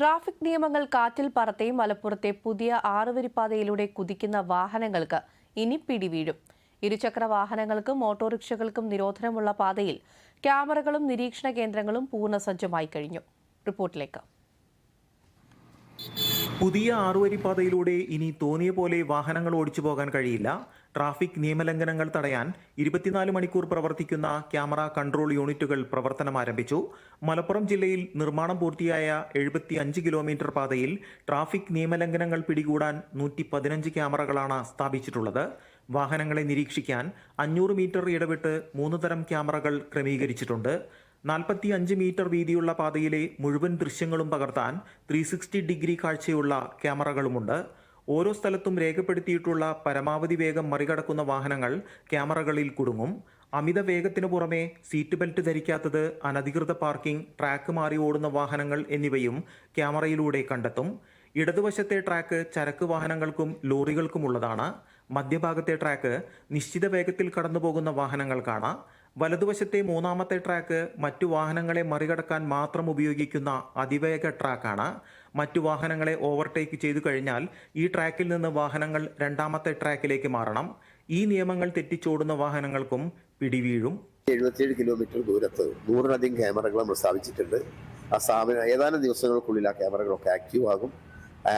Traffic നിയമങ്ങൾ കാറ്റിൽ പറത്തി മലപ്പുറത്തെ പുതിയ ആറുവരിപ്പാതയിലൂടെ കുതിക്കുന്ന വാഹനങ്ങൾക്ക് ഇനി പിടിവീഴും. ഇരുചക്ര വാഹനങ്ങൾക്കും ഓട്ടോറിക്ഷകൾക്കും നിരോധനമുള്ള പാതയിൽ ക്യാമറകളും നിരീക്ഷണ കേന്ദ്രങ്ങളും പൂർണ്ണസജ്ജമായി കഴിഞ്ഞു. റിപ്പോർട്ടിലേക്ക്. പുതിയ ആറുവരിപ്പാതയിലൂടെ ഇനി തോന്നിയ പോലെ വാഹനങ്ങൾ ഓടിച്ചു പോകാൻ കഴിയില്ല. ട്രാഫിക് നിയമലംഘനങ്ങൾ തടയാൻ 24 മണിക്കൂർ പ്രവർത്തിക്കുന്ന ക്യാമറ കൺട്രോൾ യൂണിറ്റുകൾ പ്രവർത്തനം ആരംഭിച്ചു. മലപ്പുറം ജില്ലയിൽ നിർമ്മാണം പൂർത്തിയായ 75 കിലോമീറ്റർ പാതയിൽ ട്രാഫിക് നിയമലംഘനങ്ങൾ പിടികൂടാൻ 115 ക്യാമറകളാണ് സ്ഥാപിച്ചിട്ടുള്ളത്. വാഹനങ്ങളെ നിരീക്ഷിക്കാൻ 500 മീറ്റർ ഇടവിട്ട് 3 തരം ക്യാമറകൾ ക്രമീകരിച്ചിട്ടുണ്ട്. 45 മീറ്റർ വീതിയുള്ള പാതയിലെ മുഴുവൻ ദൃശ്യങ്ങളും പകർത്താൻ 360 ഡിഗ്രി കാഴ്ചയുള്ള ക്യാമറകളുമുണ്ട്. ഓരോ സ്ഥലത്തും രേഖപ്പെടുത്തിയിട്ടുള്ള പരമാവധി വേഗം മറികടക്കുന്ന വാഹനങ്ങൾ ക്യാമറകളിൽ കുടുങ്ങും. അമിത വേഗത്തിനു പുറമെ സീറ്റ് ബെൽറ്റ് ധരിക്കാത്തത്, അനധികൃത പാർക്കിംഗ്, ട്രാക്ക് മാറി ഓടുന്ന വാഹനങ്ങൾ എന്നിവയും ക്യാമറയിലൂടെ കണ്ടെത്തും. ഇടതുവശത്തെ ട്രാക്ക് ചരക്ക് വാഹനങ്ങൾക്കും ലോറികൾക്കുമുള്ളതാണ്. മധ്യഭാഗത്തെ ട്രാക്ക് നിശ്ചിത വേഗത്തിൽ കടന്നുപോകുന്ന വാഹനങ്ങൾക്കാണ്. വലതുവശത്തെ മൂന്നാമത്തെ ട്രാക്ക് മറ്റു വാഹനങ്ങളെ മറികടക്കാൻ മാത്രം ഉപയോഗിക്കുന്ന അതിവേഗ ട്രാക്കാണ്. മറ്റു വാഹനങ്ങളെ ഓവർടേക്ക് ചെയ്തു കഴിഞ്ഞാൽ ഈ ട്രാക്കിൽ നിന്ന് വാഹനങ്ങൾ രണ്ടാമത്തെ ട്രാക്കിലേക്ക് മാറണം. ഈ നിയമങ്ങൾ തെറ്റിച്ചോടുന്ന വാഹനങ്ങൾക്കും പിടിവീഴും. 77 കിലോമീറ്റർ ദൂരത്ത് 100-ലധികം ക്യാമറകൾ നമ്മൾ സ്ഥാപിച്ചിട്ടുണ്ട്. ആ സ്ഥാപനം ഏതാനും ദിവസങ്ങൾക്കുള്ളിൽ ആ ക്യാമറകളൊക്കെ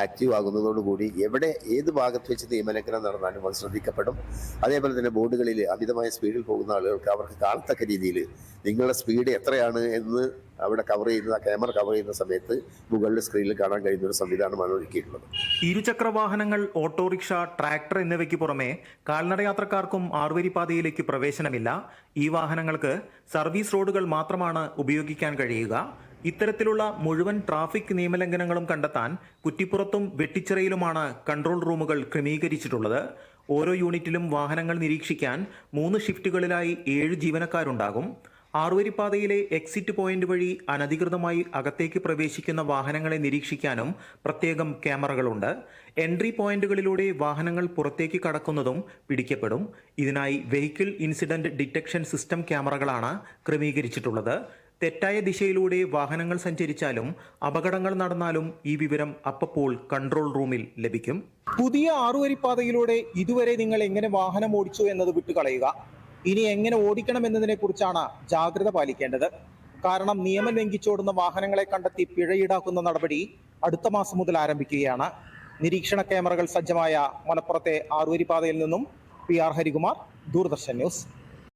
ആക്റ്റീവ് ആകുന്നതോടുകൂടി എവിടെ ഏത് ഭാഗത്ത് വെച്ച് നിയമലംഘനം നടന്നാലും അത് ശ്രദ്ധിക്കപ്പെടും. അതേപോലെ തന്നെ ബോർഡുകളിൽ അമിതമായ സ്പീഡിൽ പോകുന്ന ആളുകൾക്ക് അവർക്ക് കാണത്തക്ക രീതിയിൽ നിങ്ങളുടെ സ്പീഡ് എത്രയാണ് എന്ന് അവിടെ ക്യാമറ കവർ ചെയ്യുന്ന സമയത്ത് മുകളിൽ സ്ക്രീനിൽ കാണാൻ കഴിയുന്ന ഒരു സംവിധാനമാണ് ഒരുക്കിയിട്ടുള്ളത്. ഇരുചക്ര വാഹനങ്ങൾ, ഓട്ടോറിക്ഷ, ട്രാക്ടർ എന്നിവയ്ക്ക് പുറമെ കാൽനടയാത്രക്കാർക്കും ആറുവരിപ്പാതയിലേക്ക് പ്രവേശനമില്ല. ഈ വാഹനങ്ങൾക്ക് സർവീസ് റോഡുകൾ മാത്രമാണ് ഉപയോഗിക്കാൻ കഴിയുക. ഇത്തരത്തിലുള്ള മുഴുവൻ ട്രാഫിക് നിയമലംഘനങ്ങളും കണ്ടെത്താൻ കുറ്റിപ്പുറത്തും വെട്ടിച്ചിറയിലുമാണ് കൺട്രോൾ റൂമുകൾ ക്രമീകരിച്ചിട്ടുള്ളത്. ഓരോ യൂണിറ്റിലും വാഹനങ്ങൾ നിരീക്ഷിക്കാൻ 3 ഷിഫ്റ്റുകളിലായി 7 ജീവനക്കാരുണ്ടാകും. ആറുവരിപ്പാതയിലെ എക്സിറ്റ് പോയിന്റ് വഴി അനധികൃതമായി അകത്തേക്ക് പ്രവേശിക്കുന്ന വാഹനങ്ങളെ നിരീക്ഷിക്കാനും പ്രത്യേകം ക്യാമറകളുണ്ട്. എൻട്രി പോയിന്റുകളിലൂടെ വാഹനങ്ങൾ പുറത്തേക്ക് കടക്കുന്നതും പിടിക്കപ്പെടും. ഇതിനായി വെഹിക്കിൾ ഇൻസിഡന്റ് ഡിറ്റക്ഷൻ സിസ്റ്റം ക്യാമറകളാണ് ക്രമീകരിച്ചിട്ടുള്ളത്. തെറ്റായ ദിശയിലൂടെ വാഹനങ്ങൾ സഞ്ചരിച്ചാലും അപകടങ്ങൾ നടന്നാലും ഈ വിവരം അപ്പോൾ കൺട്രോൾ റൂമിൽ ലഭിക്കും. പുതിയ ആറുവരിപ്പാതയിലൂടെ ഇതുവരെ നിങ്ങൾ എങ്ങനെ വാഹനം ഓടിച്ചു എന്നത് വിട്ടുകളയുക. ഇനി എങ്ങനെ ഓടിക്കണം എന്നതിനെ കുറിച്ചാണ് ജാഗ്രത പാലിക്കേണ്ടത്. കാരണം നിയമം ലംഘിച്ചോടുന്ന വാഹനങ്ങളെ കണ്ടെത്തി പിഴ ഈടാക്കുന്ന നടപടി അടുത്ത മാസം മുതൽ ആരംഭിക്കുകയാണ്. നിരീക്ഷണ ക്യാമറകൾ സജ്ജമായ മലപ്പുറത്തെ ആറുവരിപ്പാതയിൽ നിന്നും PR ഹരികുമാർ, ദൂരദർശൻ ന്യൂസ്.